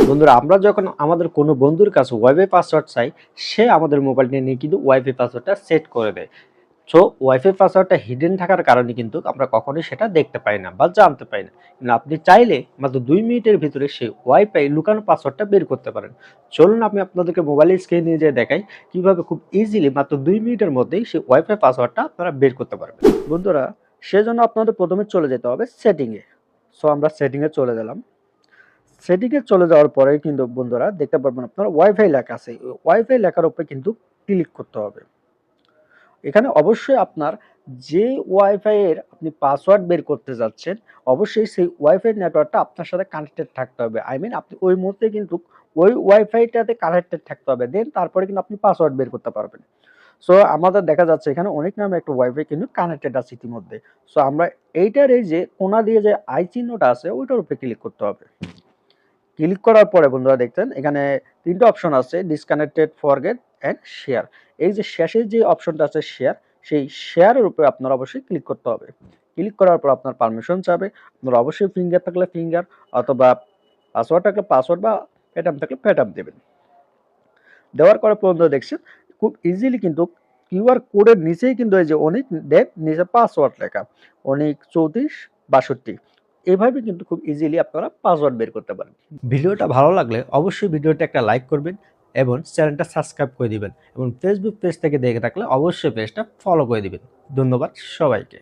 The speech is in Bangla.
বন্ধুরা, আমরা যখন আমাদের কোনো বন্ধুর কাছে ওয়াইফাই পাসওয়ার্ড চাই, সে আমাদের মোবাইলটা নিয়ে কিন্তু ওয়াইফাই পাসওয়ার্ডটা সেট করে দেয়। সো ওয়াইফাই পাসওয়ার্ডটা হিডেন থাকার কারণে কিন্তু আমরা কখনোই সেটা দেখতে পাই না বা জানতে পারি না। কিন্তু আপনি চাইলে মাত্র ২ মিনিটের ভিতরে সেই ওয়াইফাই লুকানো পাসওয়ার্ডটা বের করতে পারেন। চলুন আমি আপনাদেরকে মোবাইলের স্ক্রিনে নিয়ে যেয়ে দেখাই কিভাবে খুব ইজিলি মাত্র ২ মিনিটের মধ্যেই সেই ওয়াইফাই পাসওয়ার্ডটা আপনারা বের করতে পারবেন। বন্ধুরা, সেজন্য আপনাদের প্রথমে চলে যেতে হবে সেটিংয়ে। সো আমরা সেটিংয়ে চলে গেলাম। সেটিংয়ে চলে যাওয়ার পরে কিন্তু বন্ধুরা দেখতে পারবেন আপনার ওয়াইফাই লেখা আছে। ওয়াইফাই লেখার উপরে কিন্তু ক্লিক করতে হবে। এখানে অবশ্যই আপনার যে ওয়াইফাই এর আপনি পাসওয়ার্ড বের করতে যাচ্ছেন, অবশ্যই সেই ওয়াইফাই নেটওয়ার্কটা আপনার সাথে কানেক্টেড থাকতে হবে। আই মিন আপনি ওই মুহূর্তে কিন্তু ওই ওয়াইফাইটাতে কানেক্টেড থাকতে হবে। দেন তারপরে কিন্তু আপনি পাসওয়ার্ড বের করতে পারবেন। সো আমাদের দেখা যাচ্ছে এখানে অনেক নামে একটা ওয়াইফাই কিন্তু কানেক্টেড আছে ইতিমধ্যে। সো আমরা এইটার এই যে কোণা দিয়ে যে আই চিহ্নটা আছে ওইটার উপরে ক্লিক করতে হবে। ক্লিক করার পরে বন্ধুরা দেখছেন এখানে ৩ টা অপশন আছে, ডিসকানেক্টেড, ফরগেট অ্যান্ড শেয়ার। এই যে শেষের যে অপশনটা আছে শেয়ার, সেই শেয়ারের উপরে আপনার অবশ্যই ক্লিক করতে হবে। ক্লিক করার পর আপনার পারমিশন চাবে। আপনার অবশ্যই ফিঙ্গার থাকলে ফিঙ্গার, অথবা পাসওয়ার্ড থাকলে পাসওয়ার্ড, বা প্যাটার্ন থাকলে প্যাটার্ন দেবেন। দেওয়ার পরে বন্ধুরা দেখছেন খুব ইজিলি কিন্তু কিউআর কোডের নিচেই কিন্তু এই যে অনেক নিচে পাসওয়ার্ড লেখা, অনেক 3462। এভাবে কিন্তু খুব ইজিলি আপনারা পাসওয়ার্ড বের করতে পারেন। ভিডিওটা ভালো লাগলে অবশ্যই ভিডিওটা একটা লাইক করবেন এবং চ্যানেলটা সাবস্ক্রাইব করে দিবেন, এবং ফেসবুক পেজ থেকে দেখে থাকলে অবশ্যই পেজটা ফলো করে দিবেন। ধন্যবাদ সবাইকে।